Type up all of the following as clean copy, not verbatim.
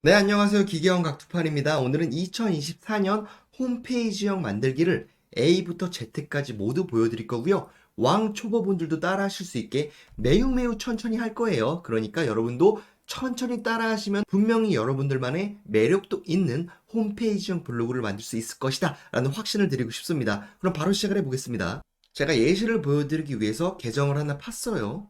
네, 안녕하세요. 기계원 각투판입니다. 오늘은 2024년 홈페이지형 만들기를 A부터 Z까지 모두 보여드릴 거고요. 왕 초보분들도 따라 하실 수 있게 매우 천천히 할 거예요. 그러니까 여러분도 천천히 따라 하시면 분명히 여러분들만의 매력도 있는 홈페이지형 블로그를 만들 수 있을 것이다 라는 확신을 드리고 싶습니다. 그럼 바로 시작을 해보겠습니다. 제가 예시를 보여드리기 위해서 계정을 하나 팠어요.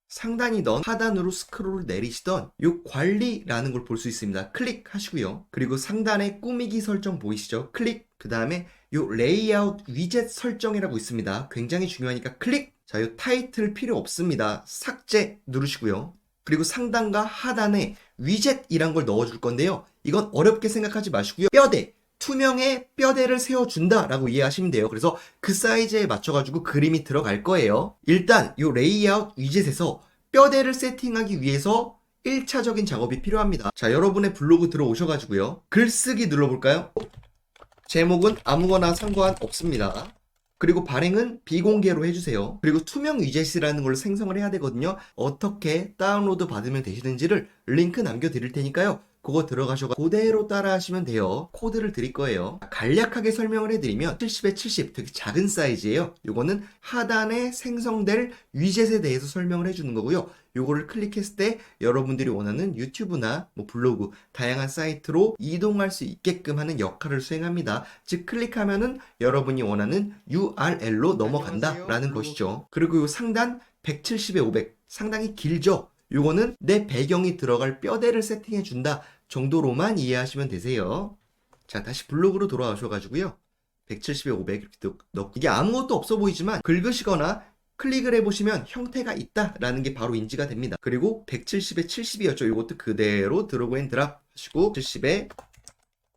상단이던 하단으로 스크롤을 내리시던 요 관리라는 걸 볼 수 있습니다. 클릭하시고요. 그리고 상단에 꾸미기 설정 보이시죠? 클릭. 그 다음에 요 레이아웃 위젯 설정이라고 있습니다. 굉장히 중요하니까 클릭. 자, 요 타이틀 필요 없습니다. 삭제 누르시고요. 그리고 상단과 하단에 위젯이란 걸 넣어줄 건데요. 이건 어렵게 생각하지 마시고요. 뼈대. 투명의 뼈대를 세워준다 라고 이해하시면 돼요. 그래서 그 사이즈에 맞춰가지고 그림이 들어갈 거예요. 일단 이 레이아웃 위젯에서 뼈대를 세팅하기 위해서 1차적인 작업이 필요합니다. 자, 여러분의 블로그 들어오셔가지고요. 글쓰기 눌러볼까요? 제목은 아무거나 상관없습니다. 그리고 발행은 비공개로 해주세요. 그리고 투명 위젯이라는 걸 생성을 해야 되거든요. 어떻게 다운로드 받으면 되시는지를 링크 남겨드릴 테니까요. 그거 들어가셔서 그대로 따라 하시면 돼요. 코드를 드릴 거예요. 간략하게 설명을 해드리면 70에 70 되게 작은 사이즈예요. 요거는 하단에 생성될 위젯에 대해서 설명을 해주는 거고요. 요거를 클릭했을 때 여러분들이 원하는 유튜브나 뭐 블로그 다양한 사이트로 이동할 수 있게끔 하는 역할을 수행합니다. 즉 클릭하면은 여러분이 원하는 URL로 넘어간다 라는 것이죠. 그리고 요 상단 170에 500 상당히 길죠. 요거는 내 배경이 들어갈 뼈대를 세팅해 준다 정도로만 이해하시면 되세요. 자, 다시 블로그로 돌아오셔가지고요. 170에 500 이렇게 넣고 이게 아무것도 없어 보이지만 긁으시거나 클릭을 해보시면 형태가 있다라는 게 바로 인지가 됩니다. 그리고 170에 70이었죠. 이것도 그대로 드래그 앤 드랍 하시고 70에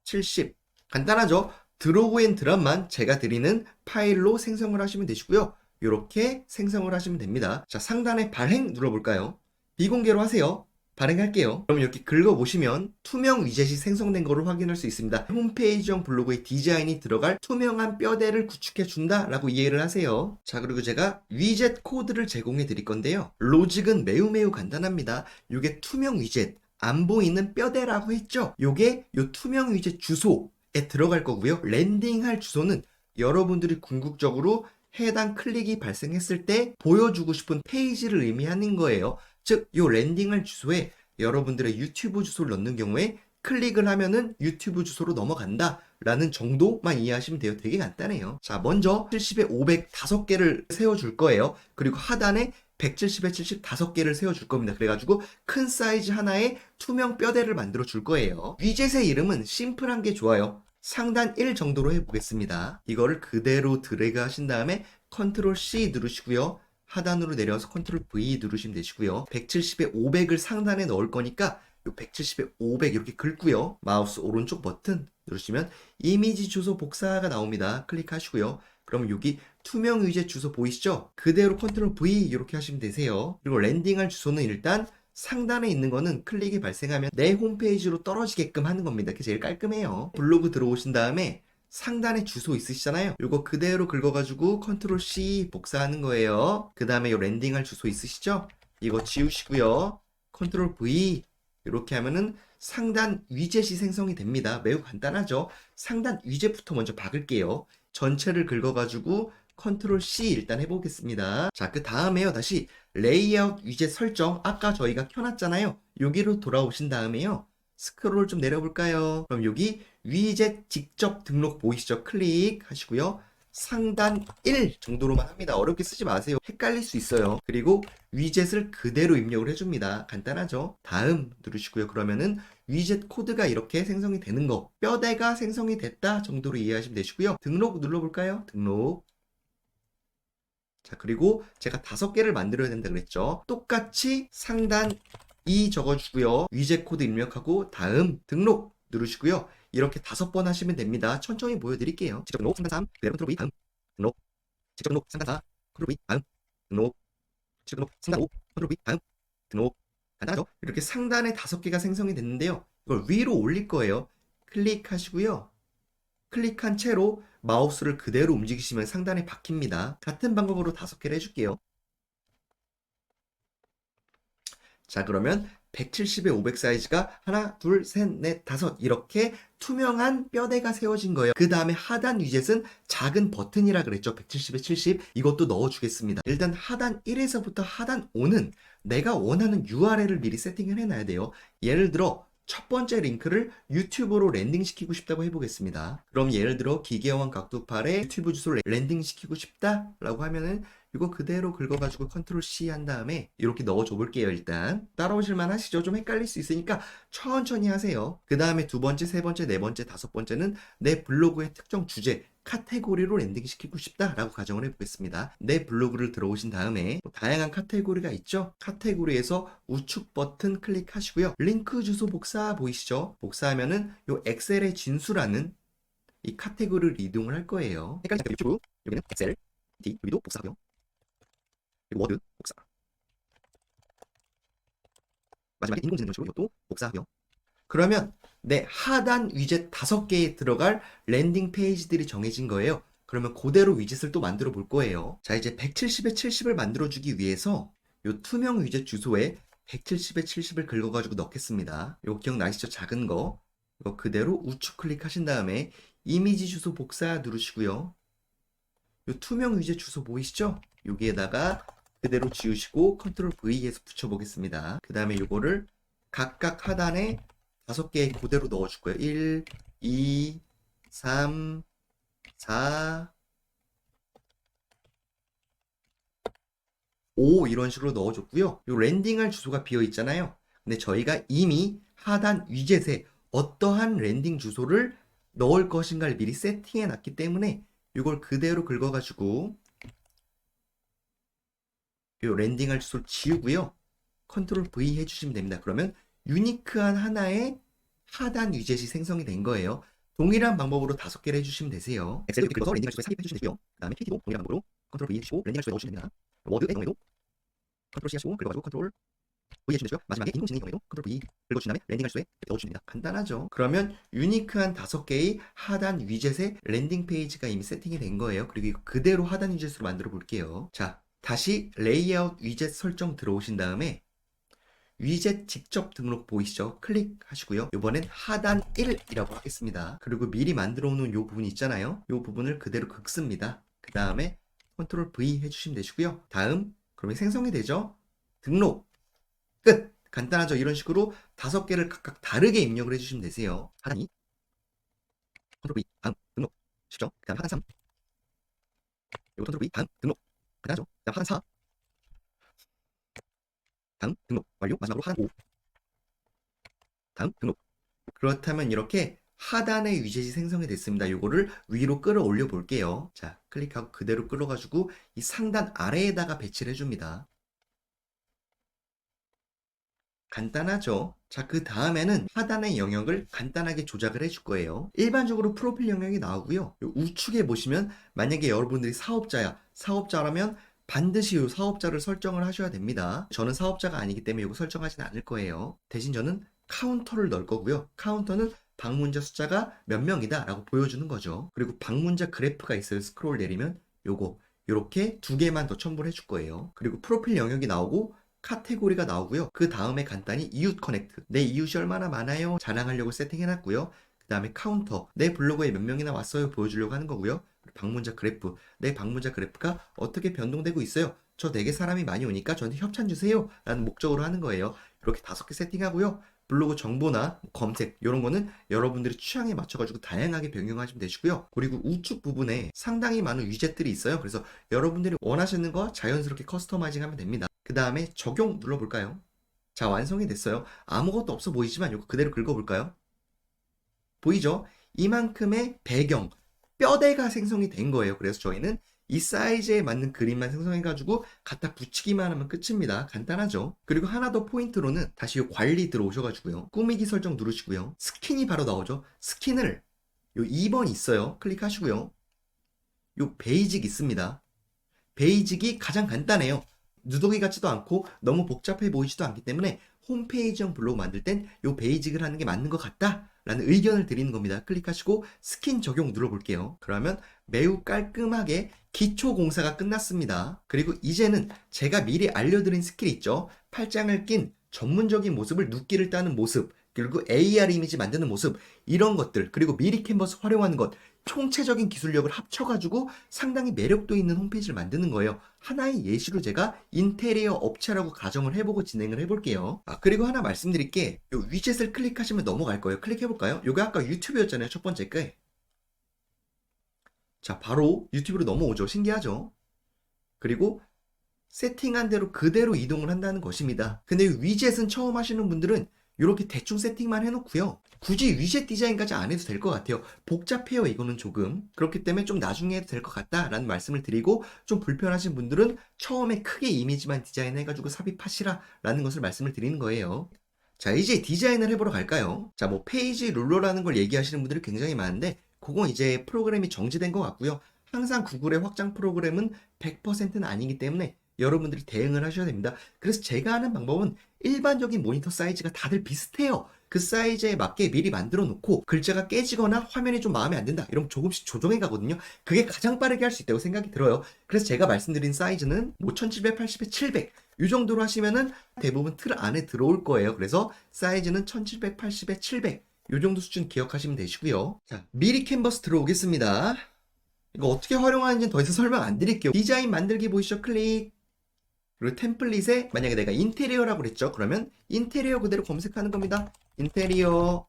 70 간단하죠. 드래그 앤 드랍만 제가 드리는 파일로 생성을 하시면 되시고요. 이렇게 생성을 하시면 됩니다. 자, 상단에 발행 눌러볼까요? 비공개로 하세요. 발행할게요. 그럼 이렇게 긁어보시면 투명 위젯이 생성된 거를 확인할 수 있습니다. 홈페이지형 블로그의 디자인이 들어갈 투명한 뼈대를 구축해준다 라고 이해를 하세요. 자, 그리고 제가 위젯 코드를 제공해 드릴 건데요. 로직은 매우 간단합니다. 이게 투명 위젯, 안 보이는 뼈대라고 했죠? 요게 요 투명 위젯 주소에 들어갈 거고요. 랜딩할 주소는 여러분들이 궁극적으로 해당 클릭이 발생했을 때 보여주고 싶은 페이지를 의미하는 거예요. 즉, 요 랜딩할 주소에 여러분들의 유튜브 주소를 넣는 경우에 클릭을 하면은 유튜브 주소로 넘어간다 라는 정도만 이해하시면 돼요. 되게 간단해요. 자, 먼저 70에 500 5개를 세워줄 거예요. 그리고 하단에 170에 70 5개를 세워줄 겁니다. 그래가지고 큰 사이즈 하나에 투명 뼈대를 만들어 줄 거예요. 위젯의 이름은 심플한 게 좋아요. 상단 1 정도로 해보겠습니다. 이거를 그대로 드래그 하신 다음에 컨트롤 C 누르시고요. 하단으로 내려서 컨트롤 V 누르시면 되시고요. 170에 500을 상단에 넣을 거니까 요 170에 500 이렇게 긁고요. 마우스 오른쪽 버튼 누르시면 이미지 주소 복사가 나옵니다. 클릭하시고요. 그럼 여기 투명 위젯 주소 보이시죠? 그대로 컨트롤 V 이렇게 하시면 되세요. 그리고 랜딩할 주소는 일단 상단에 있는 거는 클릭이 발생하면 내 홈페이지로 떨어지게끔 하는 겁니다. 그게 제일 깔끔해요. 블로그 들어오신 다음에 상단에 주소 있으시잖아요. 요거 그대로 긁어가지고 컨트롤 C 복사하는 거예요. 그 다음에 요 랜딩할 주소 있으시죠? 이거 지우시고요. 컨트롤 V 이렇게 하면은 상단 위젯이 생성이 됩니다. 매우 간단하죠? 상단 위젯부터 먼저 박을게요. 전체를 긁어가지고 컨트롤 C 일단 해보겠습니다. 자, 그 다음에요. 다시 레이아웃 위젯 설정 아까 저희가 켜놨잖아요. 여기로 돌아오신 다음에요. 스크롤 좀 내려볼까요? 그럼 여기 위젯 직접 등록 보이시죠? 클릭하시고요. 상단 1 정도로만 합니다. 어렵게 쓰지 마세요. 헷갈릴 수 있어요. 그리고 위젯을 그대로 입력을 해줍니다. 간단하죠? 다음 누르시고요. 그러면은 위젯 코드가 이렇게 생성이 되는 거 뼈대가 생성이 됐다 정도로 이해하시면 되시고요. 등록 눌러볼까요? 등록. 자, 그리고 제가 5개를 만들어야 된다 그랬죠. 똑같이 상단 2 적어주고요. 위젯 코드 입력하고 다음 등록 누르시고요. 이렇게 5번 하시면 됩니다. 천천히 보여드릴게요. 직접 등록 상단 3 그대로 컨트롤 V 다음 등록 직접 등록 상단 4 컨트롤 V 다음 등록 직접 등록 상단 5 컨트롤 V 다음 등록 간단하죠? 이렇게 상단에 5개가 생성이 됐는데요. 이걸 위로 올릴 거예요. 클릭하시고요. 클릭한 채로 마우스를 그대로 움직이시면 상단에 박힙니다. 같은 방법으로 5개를 해줄게요. 자, 그러면 170에 500 사이즈가 하나, 둘, 셋, 넷, 다섯 이렇게 투명한 뼈대가 세워진 거예요. 그 다음에 하단 위젯은 작은 버튼이라 그랬죠. 170에 70 이것도 넣어주겠습니다. 일단 하단 1에서부터 하단 5는 내가 원하는 URL을 미리 세팅을 해놔야 돼요. 예를 들어 첫 번째 링크를 유튜브로 랜딩시키고 싶다고 해보겠습니다. 그럼 예를 들어 기계어원 각도팔에 유튜브 주소를 랜딩시키고 싶다라고 하면은 이거 그대로 긁어가지고 컨트롤 C 한 다음에 이렇게 넣어줘 볼게요. 일단 따라오실만 하시죠? 좀 헷갈릴 수 있으니까 천천히 하세요. 그 다음에 두 번째, 세 번째, 네 번째, 다섯 번째는 내 블로그의 특정 주제 카테고리로 랜딩시키고 싶다라고 가정을 해보겠습니다. 내 블로그를 들어오신 다음에 다양한 카테고리가 있죠. 카테고리에서 우측 버튼 클릭하시고요. 링크 주소 복사 보이시죠? 복사하면은 요 엑셀의 진수라는 이 카테고리를 이동을 할 거예요. 헷갈리니까 유튜브, 여기는 엑셀, 여기도 복사하고요. 그리고 워드 복사. 마지막에 인공지능 식으로 이것도 복사하고요. 그러면 내 하단 위젯 5개에 들어갈 랜딩 페이지들이 정해진 거예요. 그러면 그대로 위젯을 또 만들어 볼 거예요. 자, 이제 170에 70을 만들어주기 위해서 요 투명 위젯 주소에 170에 70을 긁어가지고 넣겠습니다. 요거 기억나시죠? 작은 거. 이거 그대로 우측 클릭하신 다음에 이미지 주소 복사 누르시고요. 요 투명 위젯 주소 보이시죠? 여기에다가 그대로 지우시고 컨트롤 V에서 붙여보겠습니다. 그 다음에 요거를 각각 하단에 5개 그대로 넣어줄 거예요. 1, 2, 3, 4, 5 이런 식으로 넣어줬고요. 요 랜딩할 주소가 비어 있잖아요. 근데 저희가 이미 하단 위젯에 어떠한 랜딩 주소를 넣을 것인가를 미리 세팅해 놨기 때문에 이걸 그대로 긁어가지고 요 랜딩할 주소를 지우고요. 컨트롤 V 해주시면 됩니다. 그러면 유니크한 하나의 하단 위젯이 생성이 된 거예요. 동일한 방법으로 5개를 해주시면 되세요. 엑셀 이렇게 긁어서 랜딩할 주소에 삽입해주시면 되고요. 그 다음에 KT도 동일한 방법으로 컨트롤 V 해주시고 랜딩할 주소에 넣어주시면 됩니다. 워드의 경우에도 컨트롤 C 하시고 긁어가지고 컨트롤 V 해주시면 되고요. 마지막에 인공지능의 경우에도 컨트롤 V 긁어주신 다음에 랜딩할 주소에 넣어주시면 됩니다. 간단하죠? 그러면 유니크한 5개의 하단 위젯의 랜딩 페이지가 이미 세팅이 된 거예요. 그리고 이거 그대로 하단 위젯으로 만들어 볼게요. 자, 다시 레이아웃 위젯 설정 들어오신 다음에 위젯 직접 등록 보이시죠? 클릭하시고요. 이번엔 하단 1이라고 하겠습니다. 그리고 미리 만들어 놓은 이 부분 있잖아요. 이 부분을 그대로 긁습니다. 그 다음에 컨트롤 V 해주시면 되시고요. 다음 그러면 생성이 되죠? 등록 끝! 간단하죠? 이런 식으로 5개를 각각 다르게 입력을 해주시면 되세요. 하단 2 컨트롤 V 다음 등록 쉽죠? 그 다음 하단 3 그리고 컨트롤 V 다음 등록 간단하죠? 그 다음 하단 4 다음 등록 완료. 마지막으로 하단 5 다음 등록. 그렇다면 이렇게 하단의 위젯이 생성이 됐습니다. 이거를 위로 끌어올려 볼게요. 자, 클릭하고 그대로 끌어가지고 이 상단 아래에다가 배치를 해줍니다. 간단하죠? 자, 그 다음에는 하단의 영역을 간단하게 조작을 해줄 거예요. 일반적으로 프로필 영역이 나오고요. 요 우측에 보시면 만약에 여러분들이 사업자라면 반드시 이 사업자를 설정을 하셔야 됩니다. 저는 사업자가 아니기 때문에 이거 설정하지는 않을 거예요. 대신 저는 카운터를 넣을 거고요. 카운터는 방문자 숫자가 몇 명이다 라고 보여주는 거죠. 그리고 방문자 그래프가 있어요. 스크롤 내리면 요거 요렇게 2개만 더 첨부를 해줄 거예요. 그리고 프로필 영역이 나오고 카테고리가 나오고요. 그 다음에 간단히 이웃 커넥트, 내 이웃이 얼마나 많아요 자랑하려고 세팅해놨고요. 그 다음에 카운터, 내 블로그에 몇 명이나 왔어요 보여주려고 하는 거고요. 방문자 그래프, 내 방문자 그래프가 어떻게 변동되고 있어요. 저 4개 사람이 많이 오니까 저한테 협찬 주세요 라는 목적으로 하는 거예요. 이렇게 5개 세팅하고요. 블로그 정보나 검색 이런 거는 여러분들이 취향에 맞춰가지고 다양하게 변경하시면 되시고요. 그리고 우측 부분에 상당히 많은 위젯들이 있어요. 그래서 여러분들이 원하시는 거 자연스럽게 커스터마이징 하면 됩니다. 그 다음에 적용 눌러볼까요? 자, 완성이 됐어요. 아무것도 없어 보이지만 이거 그대로 긁어볼까요? 보이죠? 이만큼의 배경, 뼈대가 생성이 된 거예요. 그래서 저희는 이 사이즈에 맞는 그림만 생성해가지고 갖다 붙이기만 하면 끝입니다. 간단하죠? 그리고 하나 더 포인트로는 다시 요 관리 들어오셔가지고요. 꾸미기 설정 누르시고요. 스킨이 바로 나오죠? 스킨을 요 2번 있어요. 클릭하시고요. 요 베이직 있습니다. 베이직이 가장 간단해요. 누더기 같지도 않고 너무 복잡해 보이지도 않기 때문에 홈페이지형 블로그 만들 땐 요 베이직을 하는 게 맞는 것 같다 라는 의견을 드리는 겁니다. 클릭하시고 스킨 적용 눌러볼게요. 그러면 매우 깔끔하게 기초 공사가 끝났습니다. 그리고 이제는 제가 미리 알려드린 스킬 있죠? 팔짱을 낀 전문적인 모습을 눕기를 따는 모습, 그리고 AR 이미지 만드는 모습, 이런 것들, 그리고 미리 캔버스 활용하는 것, 총체적인 기술력을 합쳐가지고 상당히 매력도 있는 홈페이지를 만드는 거예요. 하나의 예시로 제가 인테리어 업체라고 가정을 해보고 진행을 해볼게요. 그리고 하나 말씀드릴게. 요 위젯을 클릭하시면 넘어갈 거예요. 클릭해볼까요? 요거 아까 유튜브였잖아요. 첫 번째 게. 자, 바로 유튜브로 넘어오죠. 신기하죠? 그리고 세팅한 대로 그대로 이동을 한다는 것입니다. 근데 위젯은 처음 하시는 분들은 이렇게 대충 세팅만 해놓고요. 굳이 위젯 디자인까지 안 해도 될 것 같아요. 복잡해요, 이거는 조금. 그렇기 때문에 좀 나중에 해도 될 것 같다라는 말씀을 드리고, 좀 불편하신 분들은 처음에 크게 이미지만 디자인해가지고 삽입하시라라는 것을 말씀을 드리는 거예요. 자, 이제 디자인을 해보러 갈까요? 자, 뭐 페이지 룰러라는 걸 얘기하시는 분들이 굉장히 많은데, 그건 이제 프로그램이 정지된 것 같고요. 항상 구글의 확장 프로그램은 100%는 아니기 때문에 여러분들이 대응을 하셔야 됩니다. 그래서 제가 하는 방법은 일반적인 모니터 사이즈가 다들 비슷해요. 그 사이즈에 맞게 미리 만들어 놓고 글자가 깨지거나 화면이 좀 마음에 안 든다 이러면 조금씩 조정해 가거든요. 그게 가장 빠르게 할 수 있다고 생각이 들어요. 그래서 제가 말씀드린 사이즈는 뭐 1780에 700 이 정도로 하시면은 대부분 틀 안에 들어올 거예요. 그래서 사이즈는 1780에 700 이 정도 수준 기억하시면 되시고요. 자, 미리 캔버스 들어오겠습니다. 이거 어떻게 활용하는지는 더 이상 설명 안 드릴게요. 디자인 만들기 보이시죠? 클릭. 그리고 템플릿에 만약에 내가 인테리어라고 그랬죠? 그러면 인테리어 그대로 검색하는 겁니다. 인테리어.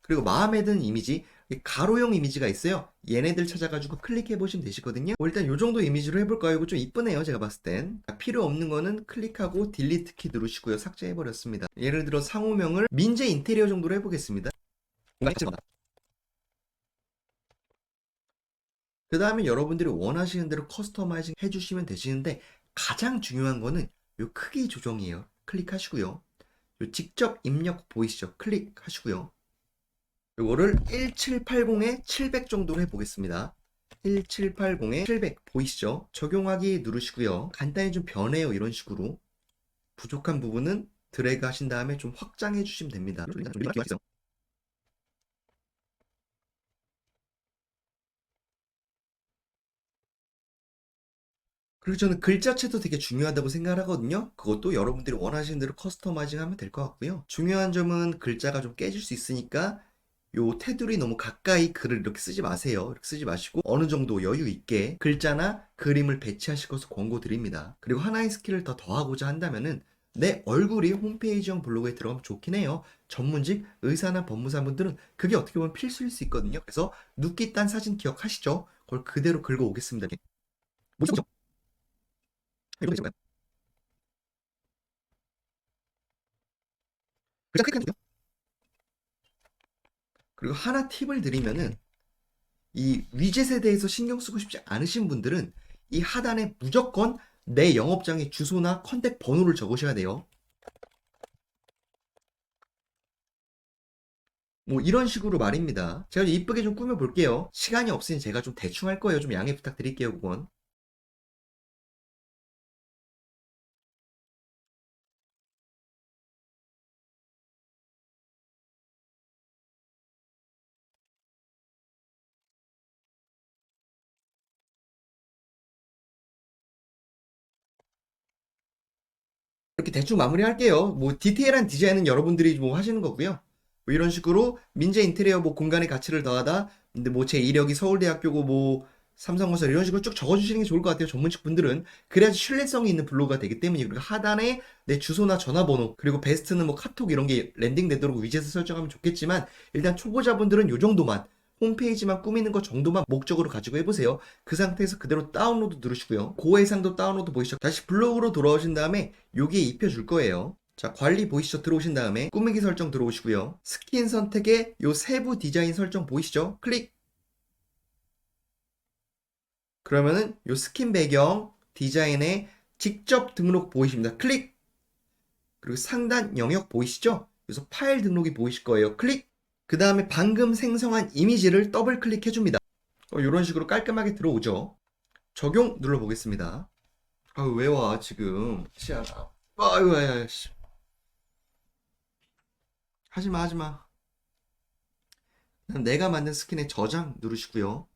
그리고 마음에 드는 이미지, 가로형 이미지가 있어요. 얘네들 찾아가지고 클릭해 보시면 되시거든요. 일단 이 정도 이미지로 해볼까요? 이거 좀 이쁘네요, 제가 봤을 땐. 필요 없는 거는 클릭하고 딜리트 키 누르시고요. 삭제해 버렸습니다. 예를 들어 상호명을 민재 인테리어 정도로 해보겠습니다. 그 다음에 여러분들이 원하시는 대로 커스터마이징 해주시면 되시는데, 가장 중요한 거는 요 크기 조정이에요. 클릭하시고요. 요 직접 입력 보이시죠? 클릭하시고요. 요거를 1780에 700 정도로 해보겠습니다. 1780에 700 보이시죠? 적용하기 누르시고요. 간단히 좀 변해요. 이런 식으로. 부족한 부분은 드래그 하신 다음에 좀 확장해 주시면 됩니다. 그리고 저는 글자체도 되게 중요하다고 생각을 하거든요. 그것도 여러분들이 원하시는 대로 커스터마이징 하면 될 것 같고요. 중요한 점은 글자가 좀 깨질 수 있으니까 요 테두리 너무 가까이 글을 이렇게 쓰지 마세요. 이렇게 쓰지 마시고 어느 정도 여유 있게 글자나 그림을 배치하실 것을 권고드립니다. 그리고 하나의 스킬을 더 더하고자 한다면은 내 얼굴이 홈페이지형 블로그에 들어가면 좋긴 해요. 전문직 의사나 법무사분들은 그게 어떻게 보면 필수일 수 있거든요. 그래서 눕기 딴 사진 기억하시죠? 그걸 그대로 긁어 오겠습니다. 뭐죠? 이거 되죠? 글자 클릭하고요. 그리고 하나 팁을 드리면은 이 위젯에 대해서 신경 쓰고 싶지 않으신 분들은 이 하단에 무조건 내 영업장의 주소나 컨택 번호를 적으셔야 돼요. 뭐 이런 식으로 말입니다. 제가 이쁘게 좀 꾸며 볼게요. 시간이 없으니 제가 좀 대충 할 거예요. 좀 양해 부탁드릴게요, 그건. 이렇게 대충 마무리할게요. 뭐 디테일한 디자인은 여러분들이 뭐 하시는 거고요. 뭐 이런 식으로 민재 인테리어 뭐 공간의 가치를 더하다. 근데 뭐 제 이력이 서울대학교고 뭐 삼성건설 이런 식으로 쭉 적어주시는 게 좋을 것 같아요. 전문직 분들은 그래야지 신뢰성이 있는 블로그가 되기 때문에. 그리고 하단에 내 주소나 전화번호 그리고 베스트는 뭐 카톡 이런 게 랜딩 되도록 위젯을 설정하면 좋겠지만 일단 초보자분들은 요 정도만 홈페이지만 꾸미는 것 정도만 목적으로 가지고 해보세요. 그 상태에서 그대로 다운로드 누르시고요. 고해상도 다운로드 보이시죠? 다시 블로그로 돌아오신 다음에 여기에 입혀줄 거예요. 자, 관리 보이시죠? 들어오신 다음에 꾸미기 설정 들어오시고요. 스킨 선택에 요 세부 디자인 설정 보이시죠? 클릭! 그러면은 요 스킨 배경 디자인에 직접 등록 보이십니다. 클릭! 그리고 상단 영역 보이시죠? 그래서 파일 등록이 보이실 거예요. 클릭! 그 다음에 방금 생성한 이미지를 더블 클릭해 줍니다. 이런 식으로 깔끔하게 들어오죠. 적용 눌러보겠습니다. 왜 와, 지금. 시아나. 아유, 아유, 씨. 하지마, 하지마. 내가 만든 스킨에 저장 누르시고요.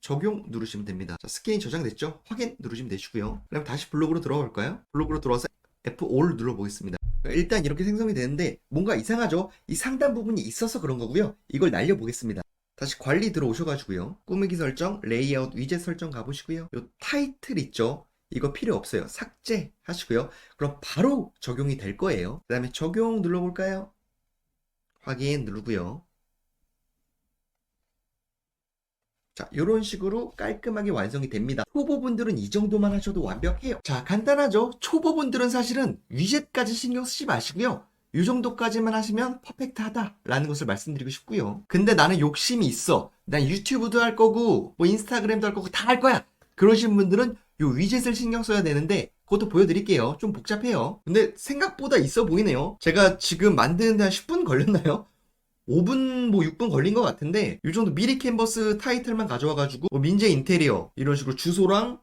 적용 누르시면 됩니다. 자, 스킨이 저장됐죠? 확인 누르시면 되시고요. 그럼 다시 블로그로 들어올까요? 블로그로 들어와서 F5를 눌러보겠습니다. 일단 이렇게 생성이 되는데 뭔가 이상하죠? 이 상단 부분이 있어서 그런 거고요. 이걸 날려보겠습니다. 다시 관리 들어오셔가지고요. 꾸미기 설정, 레이아웃, 위젯 설정 가보시고요. 요 타이틀 있죠? 이거 필요 없어요. 삭제 하시고요. 그럼 바로 적용이 될 거예요. 그 다음에 적용 눌러볼까요? 확인 누르고요. 자, 이런 식으로 깔끔하게 완성이 됩니다. 초보분들은 이 정도만 하셔도 완벽해요. 자, 간단하죠? 초보분들은 사실은 위젯까지 신경 쓰지 마시고요. 이 정도까지만 하시면 퍼펙트하다라는 것을 말씀드리고 싶고요. 근데 나는 욕심이 있어. 난 유튜브도 할 거고, 뭐 인스타그램도 할 거고, 다 할 거야. 그러신 분들은 요 위젯을 신경 써야 되는데, 그것도 보여드릴게요. 좀 복잡해요. 근데 생각보다 있어 보이네요. 제가 지금 만드는데 한 10분 걸렸나요? 5분 뭐 6분 걸린 것 같은데 이 정도 미리 캔버스 타이틀만 가져와가지고 뭐 민재 인테리어 이런 식으로 주소랑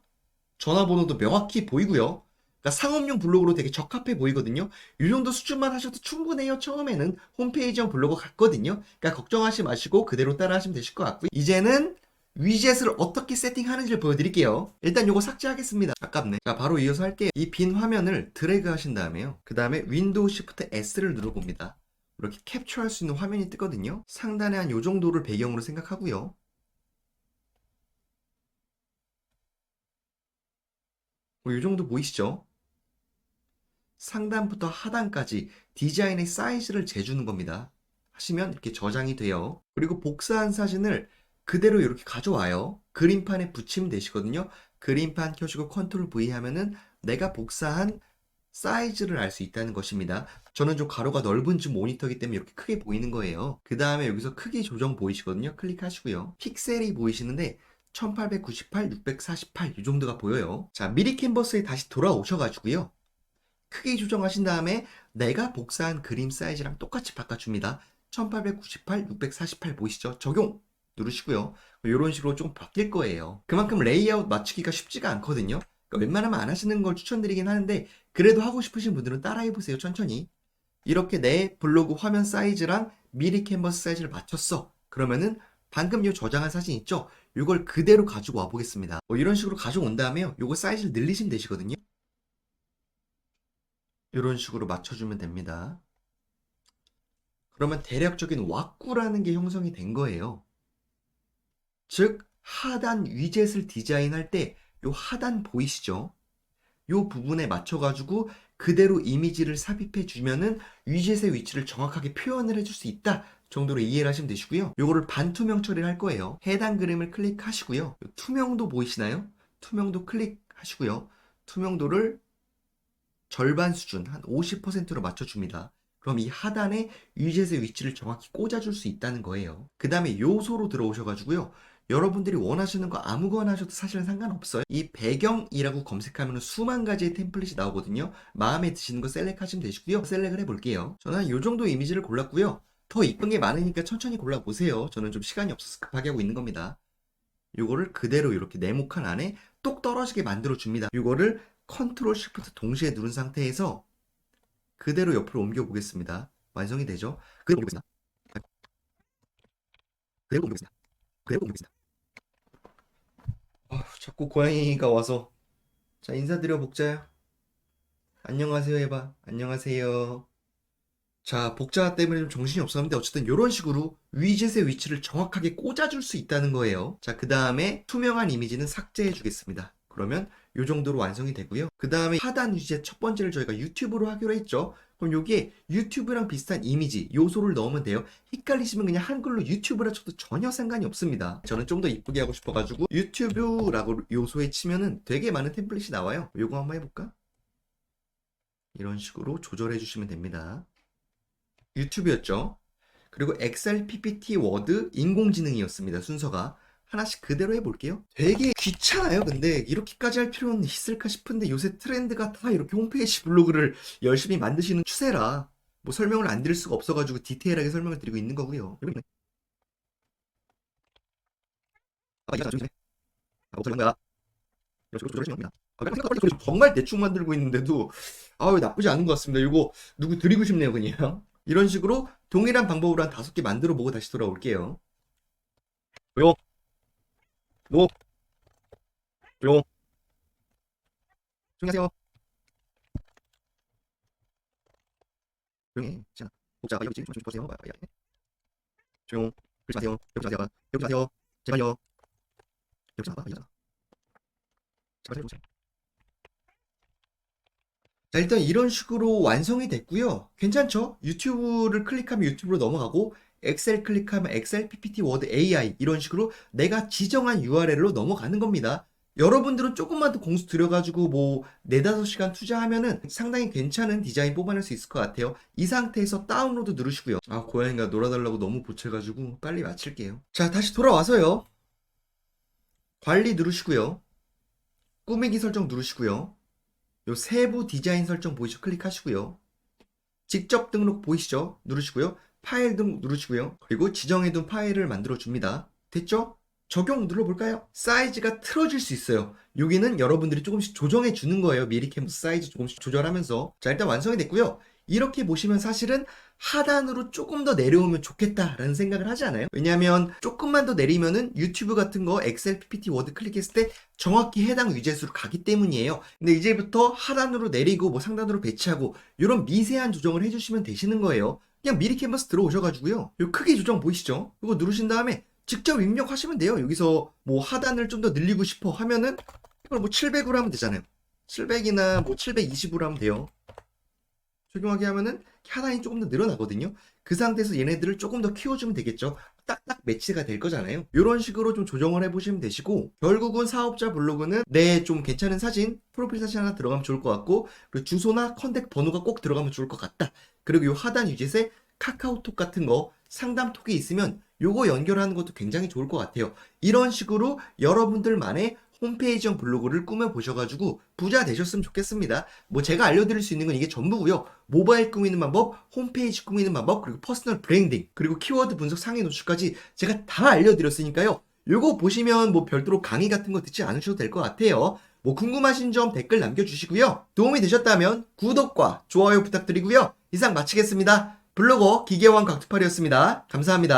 전화번호도 명확히 보이고요. 그러니까 상업용 블로그로 되게 적합해 보이거든요. 이 정도 수준만 하셔도 충분해요. 처음에는 홈페이지형 블로그 같거든요. 그러니까 걱정하지 마시고 그대로 따라 하시면 되실 것 같고요. 이제는 위젯을 어떻게 세팅하는지를 보여드릴게요. 일단 요거 삭제하겠습니다. 아깝네. 자, 바로 이어서 할게요. 이 빈 화면을 드래그 하신 다음에요. 그 다음에 윈도우 시프트 S를 누르봅니다. 이렇게 캡처할 수 있는 화면이 뜨거든요. 상단에 한 요 정도를 배경으로 생각하고요. 뭐 요 정도 보이시죠? 상단부터 하단까지 디자인의 사이즈를 재주는 겁니다. 하시면 이렇게 저장이 돼요. 그리고 복사한 사진을 그대로 이렇게 가져와요. 그림판에 붙이면 되시거든요. 그림판 켜시고 컨트롤 V 하면은 내가 복사한 사이즈를 알 수 있다는 것입니다. 저는 좀 가로가 넓은 줌 모니터이기 때문에 이렇게 크게 보이는 거예요. 그 다음에 여기서 크기 조정 보이시거든요. 클릭하시고요. 픽셀이 보이시는데 1898, 648 이 정도가 보여요. 자, 미리 캔버스에 다시 돌아오셔가지고요. 크기 조정하신 다음에 내가 복사한 그림 사이즈랑 똑같이 바꿔줍니다. 1898, 648 보이시죠? 적용! 누르시고요. 이런 식으로 좀 바뀔 거예요. 그만큼 레이아웃 맞추기가 쉽지가 않거든요. 그러니까 웬만하면 안 하시는 걸 추천드리긴 하는데 그래도 하고 싶으신 분들은 따라해보세요. 천천히. 이렇게 내 블로그 화면 사이즈랑 미리 캔버스 사이즈를 맞췄어. 그러면은 방금 요 저장한 사진 있죠? 이걸 그대로 가지고 와 보겠습니다. 뭐 이런 식으로 가져온 다음에요. 요거 사이즈를 늘리시면 되시거든요. 이런 식으로 맞춰주면 됩니다. 그러면 대략적인 왁구라는 게 형성이 된 거예요. 즉 하단 위젯을 디자인할 때 요 하단 보이시죠? 요 부분에 맞춰가지고 그대로 이미지를 삽입해 주면은 위젯의 위치를 정확하게 표현을 해줄 수 있다 정도로 이해를 하시면 되시고요. 요거를 반투명 처리를 할 거예요. 해당 그림을 클릭하시고요. 투명도 보이시나요? 투명도 클릭하시고요. 투명도를 절반 수준 한 50%로 맞춰줍니다. 그럼 이 하단에 위젯의 위치를 정확히 꽂아줄 수 있다는 거예요. 그 다음에 요소로 들어오셔가지고요. 여러분들이 원하시는 거 아무거나 하셔도 사실은 상관없어요. 이 배경이라고 검색하면 수만 가지의 템플릿이 나오거든요. 마음에 드시는 거 셀렉하시면 되시고요. 셀렉을 해볼게요. 저는 한 요 정도 이미지를 골랐고요. 더 이쁜 게 많으니까 천천히 골라보세요. 저는 좀 시간이 없어서 급하게 하고 있는 겁니다. 요거를 그대로 이렇게 네모칸 안에 똑 떨어지게 만들어 줍니다. 요거를 컨트롤 시프트 동시에 누른 상태에서 그대로 옆으로 옮겨 보겠습니다. 완성이 되죠? 그대로 옮겨 보겠습니다. 그대로 옮겨 보겠습니다. 그대로 옮겨 보겠습니다. 자꾸 고양이가 와서 자 인사드려 복자야. 안녕하세요 해봐. 안녕하세요. 자, 복자 때문에 좀 정신이 없었는데 어쨌든 이런 식으로 위젯의 위치를 정확하게 꽂아줄 수 있다는 거예요. 자, 그 다음에 투명한 이미지는 삭제해 주겠습니다. 그러면 이 정도로 완성이 되고요. 그 다음에 하단 위젯 첫 번째를 저희가 유튜브로 하기로 했죠. 그럼 여기에 유튜브랑 비슷한 이미지 요소를 넣으면 돼요. 헷갈리시면 그냥 한글로 유튜브라 쳐도 전혀 상관이 없습니다. 저는 좀 더 이쁘게 하고 싶어가지고 유튜브라고 요소에 치면은 되게 많은 템플릿이 나와요. 요거 한번 해볼까? 이런 식으로 조절해 주시면 됩니다. 유튜브였죠. 그리고 엑셀, PPT, 워드, 인공지능이었습니다. 순서가. 하나씩 그대로 해볼게요. 되게 귀찮아요. 근데 이렇게까지 할 필요는 있을까 싶은데 요새 트렌드가 다 이렇게 홈페이지 블로그를 열심히 만드시는 추세라 뭐 설명을 안 드릴 수가 없어가지고 디테일하게 설명을 드리고 있는 거고요. 이거 조심해. 못 설명 거야. 이런 식으로 조절하시면 됩니다. 생각보다 정말 대충 만들고 있는데도 나쁘지 않은 것 같습니다. 이거 누구 드리고 싶네요, 그냥. 이런 식으로 동일한 방법으로 한 5개 만들어 보고 다시 돌아올게요. 조용, 노, 조용, 조용히 하세요. 조용히 해. 시연아. 독자가 여기 좀 보세요. 조용. 그러지 마세요. 여기 마세요. 여기 마세요. 제발요. 여기 나와. 이잖아. 제발 해보세요. 자, 일단 이런 식으로 완성이 됐고요. 괜찮죠? 유튜브를 클릭하면 유튜브로 넘어가고 엑셀 클릭하면 엑셀, PPT, 워드, AI 이런 식으로 내가 지정한 URL로 넘어가는 겁니다. 여러분들은 조금만 더 공수 들여가지고 뭐 4, 5시간 투자하면은 상당히 괜찮은 디자인 뽑아낼 수 있을 것 같아요. 이 상태에서 다운로드 누르시고요. 아, 고양이가 놀아달라고 너무 보채가지고 빨리 마칠게요. 자, 다시 돌아와서요. 관리 누르시고요. 꾸미기 설정 누르시고요. 요 세부 디자인 설정 보이시죠? 클릭하시고요. 직접 등록 보이시죠? 누르시고요. 파일 등록 누르시고요. 그리고 지정해둔 파일을 만들어 줍니다. 됐죠? 적용 눌러볼까요? 사이즈가 틀어질 수 있어요. 여기는 여러분들이 조금씩 조정해 주는 거예요. 미리 캔버스 사이즈 조금씩 조절하면서. 자, 일단 완성이 됐고요. 이렇게 보시면 사실은 하단으로 조금 더 내려오면 좋겠다라는 생각을 하지 않아요? 왜냐하면 조금만 더 내리면은 유튜브 같은 거 엑셀, PPT, 워드 클릭했을 때 정확히 해당 위젯으로 가기 때문이에요. 근데 이제부터 하단으로 내리고 뭐 상단으로 배치하고 이런 미세한 조정을 해주시면 되시는 거예요. 그냥 미리 캔버스 들어오셔가지고요. 요 크기 조정 보이시죠? 이거 누르신 다음에 직접 입력하시면 돼요. 여기서 뭐 하단을 좀 더 늘리고 싶어 하면은 이걸 뭐 700으로 하면 되잖아요. 700이나 뭐 720으로 하면 돼요. 적용하게 하면은 하단이 조금 더 늘어나거든요. 그 상태에서 얘네들을 조금 더 키워주면 되겠죠. 딱딱 매치가 될 거잖아요. 이런 식으로 좀 조정을 해보시면 되시고, 결국은 사업자 블로그는 좀 괜찮은 사진, 프로필 사진 하나 들어가면 좋을 것 같고, 그리고 주소나 컨택 번호가 꼭 들어가면 좋을 것 같다. 그리고 이 하단 위젯에 카카오톡 같은 거, 상담톡이 있으면 요거 연결하는 것도 굉장히 좋을 것 같아요. 이런 식으로 여러분들만의 홈페이지형 블로그를 꾸며보셔가지고 부자 되셨으면 좋겠습니다. 뭐 제가 알려드릴 수 있는 건 이게 전부고요. 모바일 꾸미는 방법, 홈페이지 꾸미는 방법, 그리고 퍼스널 브랜딩, 그리고 키워드 분석 상위 노출까지 제가 다 알려드렸으니까요. 요거 보시면 뭐 별도로 강의 같은 거 듣지 않으셔도 될 것 같아요. 뭐 궁금하신 점 댓글 남겨주시고요. 도움이 되셨다면 구독과 좋아요 부탁드리고요. 이상 마치겠습니다. 블로거 기계왕 곽두팔이었습니다. 감사합니다.